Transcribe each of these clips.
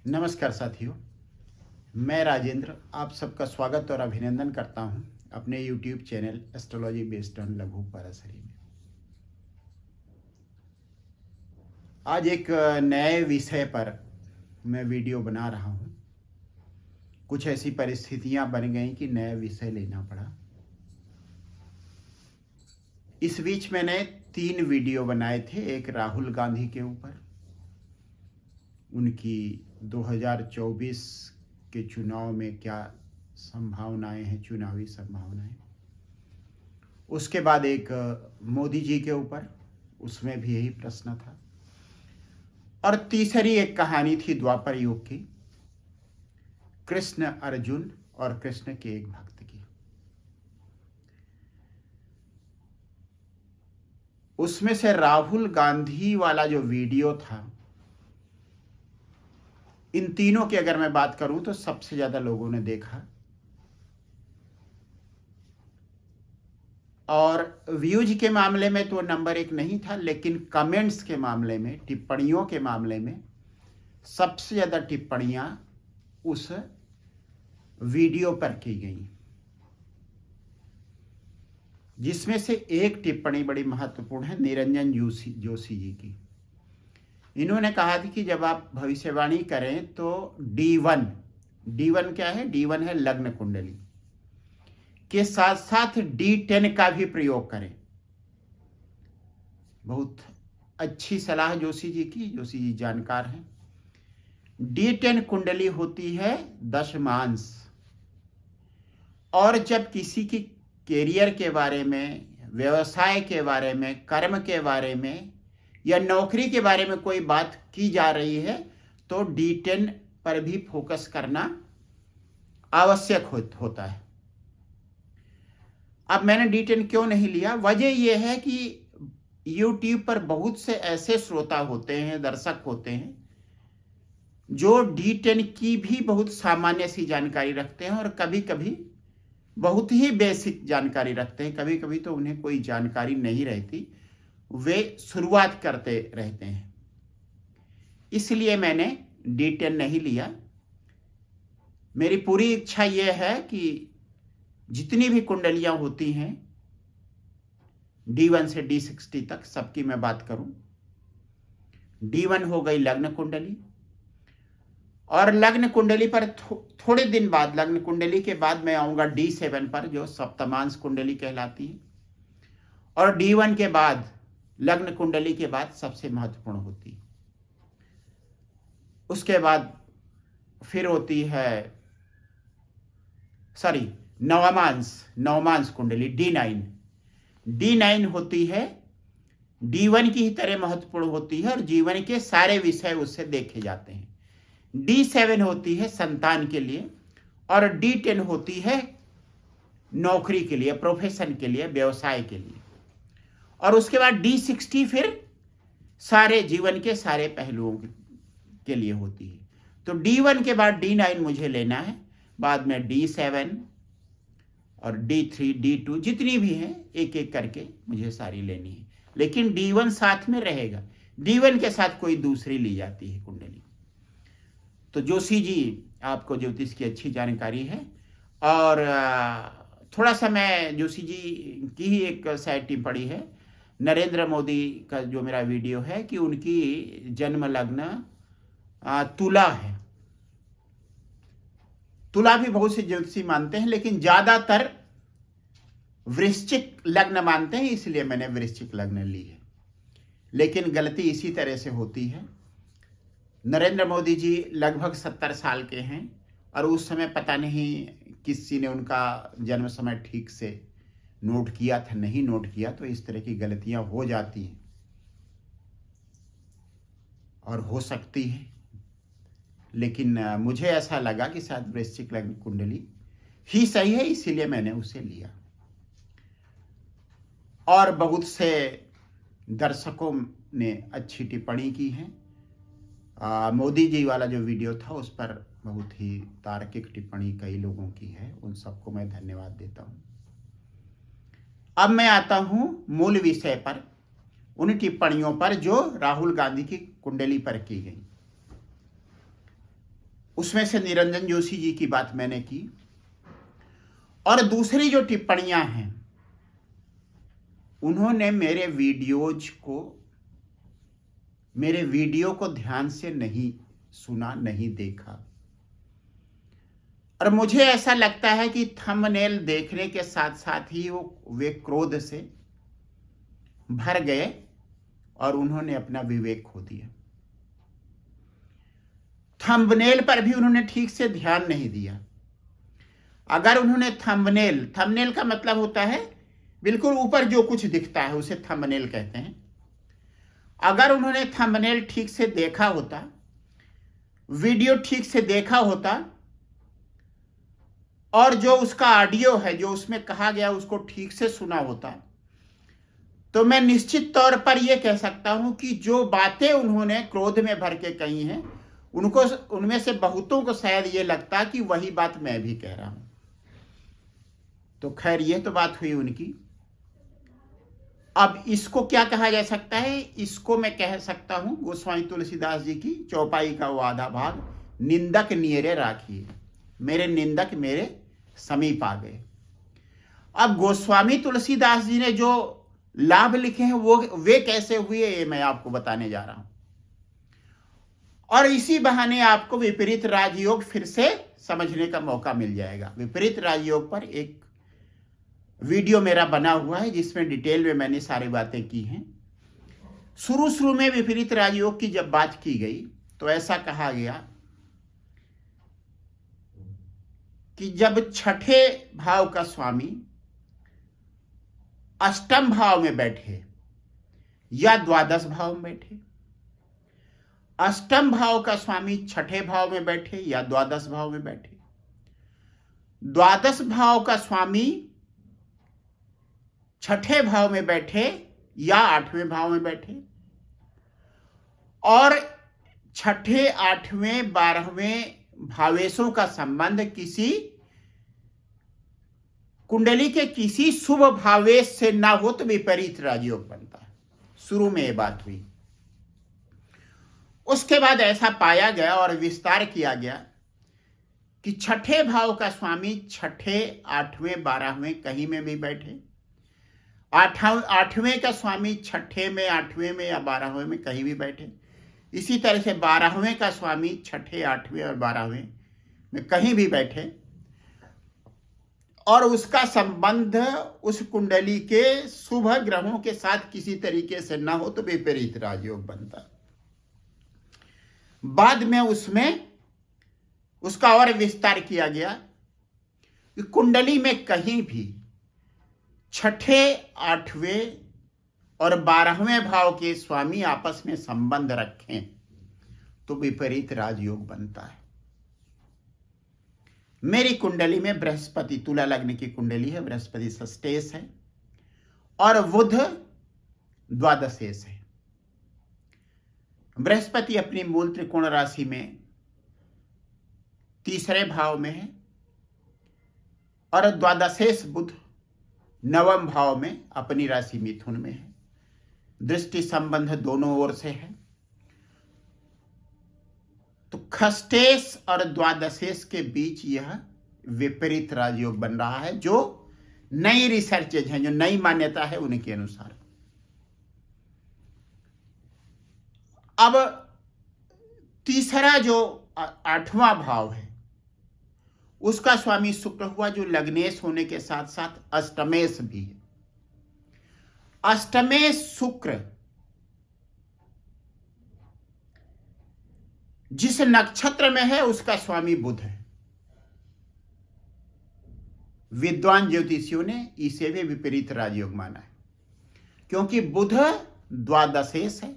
नमस्कार साथियों, मैं राजेंद्र आप सबका स्वागत और अभिनंदन करता हूं अपने YouTube channel astrology based on लघु पराशरी में। आज एक नए विषय पर मैं वीडियो बना रहा हूं। कुछ ऐसी परिस्थितियां बन गई कि नया विषय लेना पड़ा। इस बीच मैंने 3 वीडियो बनाए थे। एक राहुल गांधी के ऊपर, उनकी 2024 के चुनाव में क्या संभावनाएं हैं, चुनावी संभावनाएं। उसके बाद एक मोदी जी के ऊपर, उसमें भी यही प्रश्न था। और तीसरी एक कहानी थी द्वापर युग की, कृष्ण अर्जुन और कृष्ण के एक भक्त की। उसमें से राहुल गांधी वाला जो वीडियो था, इन तीनों की अगर मैं बात करूं तो सबसे ज्यादा लोगों ने देखा। और व्यूज के मामले में तो नंबर 1 नहीं था, लेकिन कमेंट्स के मामले में, टिप्पणियों के मामले में सबसे ज्यादा टिप्पणियां उस वीडियो पर की गई, जिसमें से एक टिप्पणी बड़ी महत्वपूर्ण है निरंजन जोशी जी की। इन्होंने कहा था कि जब आप भविष्यवाणी करें तो D1 क्या है? D1 है लग्न कुंडली के साथ साथ D10 का भी प्रयोग करें। बहुत अच्छी सलाह जोशी जी की। जोशी जी जानकार हैं। D10 कुंडली होती है दशमांश, और जब किसी की कैरियर के बारे में, व्यवसाय के बारे में, कर्म के बारे में या नौकरी के बारे में कोई बात की जा रही है तो D10 पर भी फोकस करना आवश्यक होता है। अब मैंने D10 क्यों नहीं लिया? वजह यह है कि YouTube पर बहुत से ऐसे श्रोता होते हैं, दर्शक होते हैं, जो D10 की भी बहुत सामान्य सी जानकारी रखते हैं और कभी कभी बहुत ही बेसिक जानकारी रखते हैं। कभी कभी तो उन्हें कोई जानकारी नहीं रहती, वे शुरुआत करते रहते हैं। इसलिए मैंने D10 नहीं लिया। मेरी पूरी इच्छा यह है कि जितनी भी कुंडलियां होती हैं D1 से D60 तक, सबकी मैं बात करूं। D1 हो गई लग्न कुंडली, और लग्न कुंडली पर थोड़े दिन बाद, लग्न कुंडली के बाद मैं आऊंगा D7 पर, जो सप्तमांश कुंडली कहलाती है। और D1 के बाद, लग्न कुंडली के बाद सबसे महत्वपूर्ण होती है। उसके बाद फिर होती है नवमांश कुंडली D9 होती है। D1 की ही तरह महत्वपूर्ण होती है और जीवन के सारे विषय उससे देखे जाते हैं। D7 होती है संतान के लिए, और D10 होती है नौकरी के लिए, प्रोफेशन के लिए, व्यवसाय के लिए। और उसके बाद D60 फिर सारे जीवन के सारे पहलुओं के लिए होती है। तो D1 के बाद D9 मुझे लेना है, बाद में D7 और D3, D2 जितनी भी हैं एक एक करके मुझे सारी लेनी है। लेकिन D1 साथ में रहेगा। D1 के साथ कोई दूसरी ली जाती है कुंडली। तो जोशी जी, आपको ज्योतिष की अच्छी जानकारी है। और थोड़ा सा मैं जोशी जी की ही एक साइड टिप्पणी है। नरेंद्र मोदी का जो मेरा वीडियो है कि उनकी जन्म लग्न तुला है। तुला भी बहुत से ज्योतिषी मानते हैं, लेकिन ज्यादातर वृश्चिक लग्न मानते हैं, इसलिए मैंने वृश्चिक लग्न ली है। लेकिन गलती इसी तरह से होती है। नरेंद्र मोदी जी लगभग 70 साल के हैं, और उस समय पता नहीं किसी ने उनका जन्म समय ठीक से नोट किया था, नहीं नोट किया, तो इस तरह की गलतियां हो जाती हैं और हो सकती है। लेकिन मुझे ऐसा लगा कि शायद वृश्चिक लग्न कुंडली ही सही है, इसीलिए मैंने उसे लिया। और बहुत से दर्शकों ने अच्छी टिप्पणी की है। मोदी जी वाला जो वीडियो था उस पर बहुत ही तार्किक टिप्पणी कई लोगों की है, उन सबको मैं धन्यवाद देता हूं। अब मैं आता हूं मूल विषय पर, उन टिप्पणियों पर जो राहुल गांधी की कुंडली पर की गई। उसमें से निरंजन जोशी जी की बात मैंने की, और दूसरी जो टिप्पणियां हैं उन्होंने मेरे वीडियो को ध्यान से नहीं सुना, नहीं देखा। और मुझे ऐसा लगता है कि थंबनेल देखने के साथ साथ ही वे क्रोध से भर गए और उन्होंने अपना विवेक खो दिया। थंबनेल पर भी उन्होंने ठीक से ध्यान नहीं दिया। अगर उन्होंने थंबनेल का मतलब होता है बिल्कुल ऊपर जो कुछ दिखता है उसे थंबनेल कहते हैं। अगर उन्होंने थंबनेल ठीक से देखा होता, वीडियो ठीक से देखा होता, और जो उसका ऑडियो है जो उसमें कहा गया उसको ठीक से सुना होता, तो मैं निश्चित तौर पर यह कह सकता हूं कि जो बातें उन्होंने क्रोध में भर के कही हैं उनमें से बहुतों को शायद ये लगता कि वही बात मैं भी कह रहा हूं। तो खैर यह तो बात हुई उनकी। अब इसको क्या कहा जा सकता है? इसको मैं कह सकता हूं गोस्वामी तुलसीदास जी की चौपाई का वो आधा भाग, निंदक नियरे राखिए, मेरे निंदक मेरे समीप आ गए। अब गोस्वामी तुलसीदास जी ने जो लाभ लिखे हैं वे कैसे हुए ये मैं आपको बताने जा रहा हूं, और इसी बहाने आपको विपरीत राजयोग फिर से समझने का मौका मिल जाएगा। विपरीत राजयोग पर एक वीडियो मेरा बना हुआ है जिसमें डिटेल में मैंने सारी बातें की हैं। शुरू में विपरीत राजयोग की जब बात की गई तो ऐसा कहा गया कि जब छठे भाव का स्वामी अष्टम भाव में बैठे या द्वादश भाव में बैठे, अष्टम भाव का स्वामी छठे भाव में बैठे या द्वादश भाव में बैठे, द्वादश भाव का स्वामी छठे भाव में बैठे या आठवें भाव में बैठे, और छठे, आठवें, 12वें भावेशों का संबंध किसी कुंडली के किसी शुभ भावेश से ना हो तो विपरीत राजयोग बनता है। शुरू में यह बात हुई। उसके बाद ऐसा पाया गया और विस्तार किया गया कि छठे भाव का स्वामी छठे, 8वें, 12वें कहीं में भी बैठे, आठवें का स्वामी छठे में, 8वें में या 12वें में कहीं भी बैठे, इसी तरह से 12वें का स्वामी छठे, 8वें और 12वें में कहीं भी बैठे, और उसका संबंध उस कुंडली के शुभ ग्रहों के साथ किसी तरीके से ना हो तो विपरीत राजयोग बनता। बाद में उसमें उसका और विस्तार किया गया कि कुंडली में कहीं भी छठे, 8वें और 12वें भाव के स्वामी आपस में संबंध रखें तो विपरीत राजयोग बनता है। मेरी कुंडली में बृहस्पति, तुला लग्न की कुंडली है, बृहस्पति षष्ठेश है और बुध द्वादशेश है। बृहस्पति अपनी मूल त्रिकोण राशि में तीसरे भाव में है और द्वादशेश बुध नवम भाव में अपनी राशि मिथुन में है। दृष्टि संबंध दोनों ओर से है। तो खष्टेश और द्वादशेश के बीच यह विपरीत राजयोग बन रहा है, जो नई रिसर्चेज हैं, जो नई मान्यता है उनके अनुसार। अब तीसरा जो 8वां भाव है उसका स्वामी शुक्र हुआ, जो लग्नेश होने के साथ साथ अष्टमेश भी है। अष्टमेश शुक्र जिस नक्षत्र में है उसका स्वामी बुध है। विद्वान ज्योतिषियों ने इसे भी विपरीत राजयोग माना है, क्योंकि बुध द्वादशेश है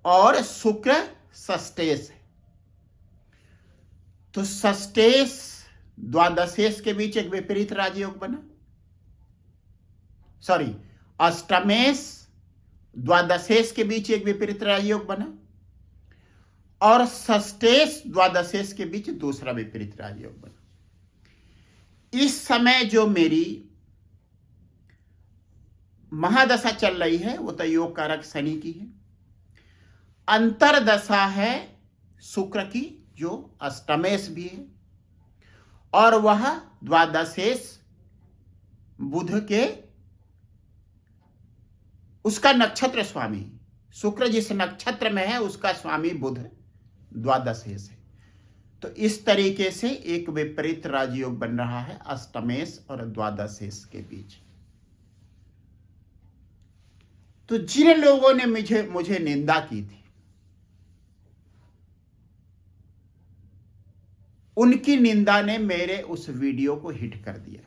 और शुक्र षष्ठेश है। तो षष्ठेश द्वादशेश के बीच एक विपरीत राजयोग बना। अष्टमेश द्वादशेश के बीच एक विपरीत राजयोग बना और षष्ठेश द्वादशेश के बीच दूसरा विपरीत राजयोग बना। इस समय जो मेरी महादशा चल रही है वो तो योग कारक शनि की है। अंतरदशा है शुक्र की जो अष्टमेश भी है, और वह द्वादशेश बुध के, उसका नक्षत्र स्वामी शुक्र जिस नक्षत्र में है उसका स्वामी बुध द्वादशेश है। तो इस तरीके से एक विपरीत राजयोग बन रहा है अष्टमेश और द्वादशेश के बीच। तो जिन लोगों ने मुझे निंदा की थी, उनकी निंदा ने मेरे उस वीडियो को हिट कर दिया।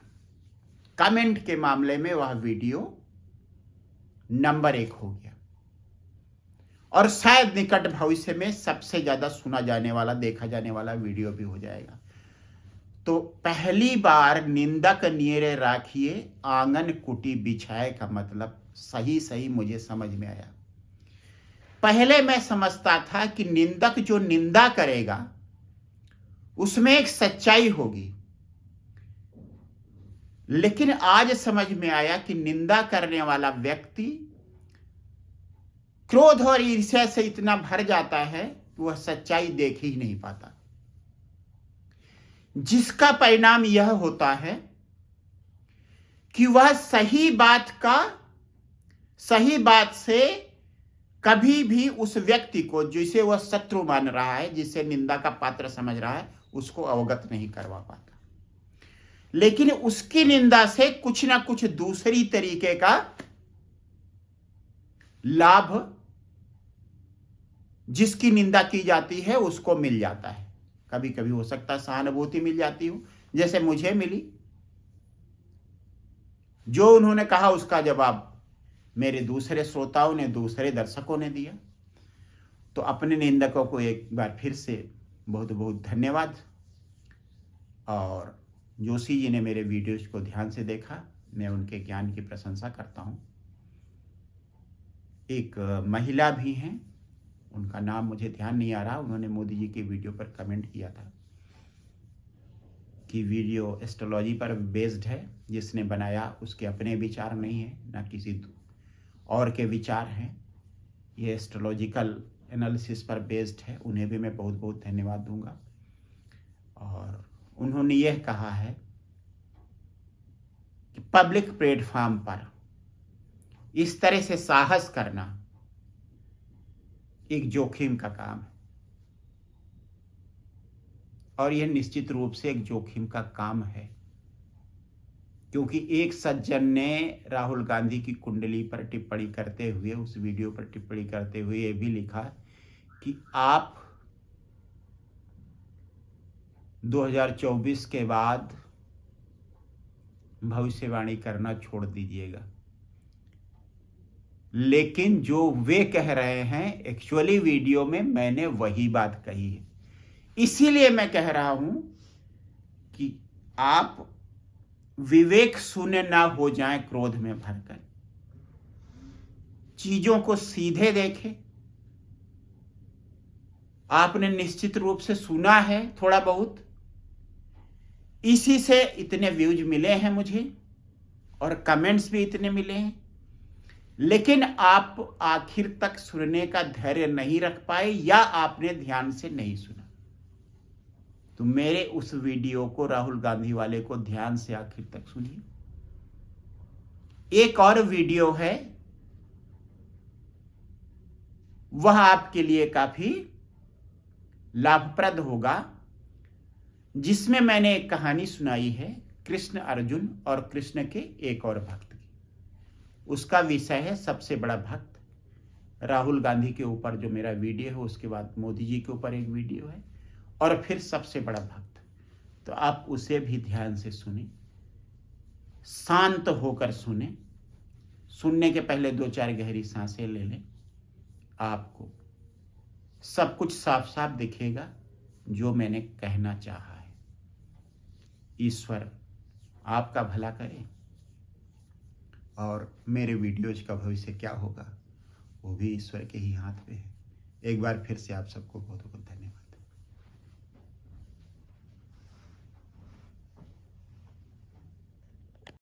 कमेंट के मामले में वह वीडियो नंबर 1 हो गया और शायद निकट भविष्य में सबसे ज्यादा सुना जाने वाला, देखा जाने वाला वीडियो भी हो जाएगा। तो पहली बार निंदक नियरे राखिए आंगन कुटी बिछाए का मतलब सही मुझे समझ में आया। पहले मैं समझता था कि निंदक जो निंदा करेगा उसमें एक सच्चाई होगी, लेकिन आज समझ में आया कि निंदा करने वाला व्यक्ति क्रोध और ईर्ष्या से इतना भर जाता है कि वह सच्चाई देख ही नहीं पाता, जिसका परिणाम यह होता है कि वह सही बात से कभी भी उस व्यक्ति को जिसे वह शत्रु मान रहा है, जिसे निंदा का पात्र समझ रहा है, उसको अवगत नहीं करवा पाता। लेकिन उसकी निंदा से कुछ ना कुछ दूसरी तरीके का लाभ जिसकी निंदा की जाती है उसको मिल जाता है। कभी कभी हो सकता है सहानुभूति मिल जाती हो, जैसे मुझे मिली। जो उन्होंने कहा उसका जवाब मेरे दूसरे श्रोताओं ने, दूसरे दर्शकों ने दिया। तो अपने निंदकों को एक बार फिर से बहुत बहुत धन्यवाद। और जोशी जी ने मेरे वीडियोज को ध्यान से देखा, मैं उनके ज्ञान की प्रशंसा करता हूं। एक महिला भी हैं, उनका नाम मुझे ध्यान नहीं आ रहा, उन्होंने मोदी जी के वीडियो पर कमेंट किया था कि वीडियो एस्ट्रोलॉजी पर बेस्ड है, जिसने बनाया उसके अपने विचार नहीं है, ना किसी और के विचार हैं, ये एस्ट्रोलॉजिकल एनालिसिस पर बेस्ड है। उन्हें भी मैं बहुत बहुत धन्यवाद दूंगा। और उन्होंने यह कहा है कि पब्लिक प्लेटफॉर्म पर इस तरह से साहस करना एक जोखिम का काम है, और यह निश्चित रूप से एक जोखिम का काम है, क्योंकि एक सज्जन ने राहुल गांधी की कुंडली पर टिप्पणी करते हुए, उस वीडियो पर टिप्पणी करते हुए यह भी लिखा कि आप 2024 के बाद भविष्यवाणी करना छोड़ दीजिएगा। लेकिन जो वे कह रहे हैं, एक्चुअली वीडियो में मैंने वही बात कही है। इसीलिए मैं कह रहा हूं कि आप विवेक शून्य ना हो जाएं क्रोध में भरकर, चीजों को सीधे देखें। आपने निश्चित रूप से सुना है थोड़ा बहुत, इसी से इतने व्यूज मिले हैं मुझे और कमेंट्स भी इतने मिले हैं, लेकिन आप आखिर तक सुनने का धैर्य नहीं रख पाए या आपने ध्यान से नहीं सुना। तो मेरे उस वीडियो को, राहुल गांधी वाले को, ध्यान से आखिर तक सुनिए। एक और वीडियो है, वह आपके लिए काफी लाभप्रद होगा, जिसमें मैंने एक कहानी सुनाई है कृष्ण अर्जुन और कृष्ण के एक और भक्त की। उसका विषय है सबसे बड़ा भक्त। राहुल गांधी के ऊपर जो मेरा वीडियो है, उसके बाद मोदी जी के ऊपर एक वीडियो है, और फिर सबसे बड़ा भक्त। तो आप उसे भी ध्यान से सुने, शांत होकर सुने। सुनने के पहले 2-4 गहरी सांसें ले लें, आपको सब कुछ साफ साफ दिखेगा जो मैंने कहना चाहा है। ईश्वर आपका भला करे, और मेरे वीडियोज का भविष्य क्या होगा वो भी ईश्वर के ही हाथ में है। एक बार फिर से आप सबको बहुत बहुत धन्यवाद।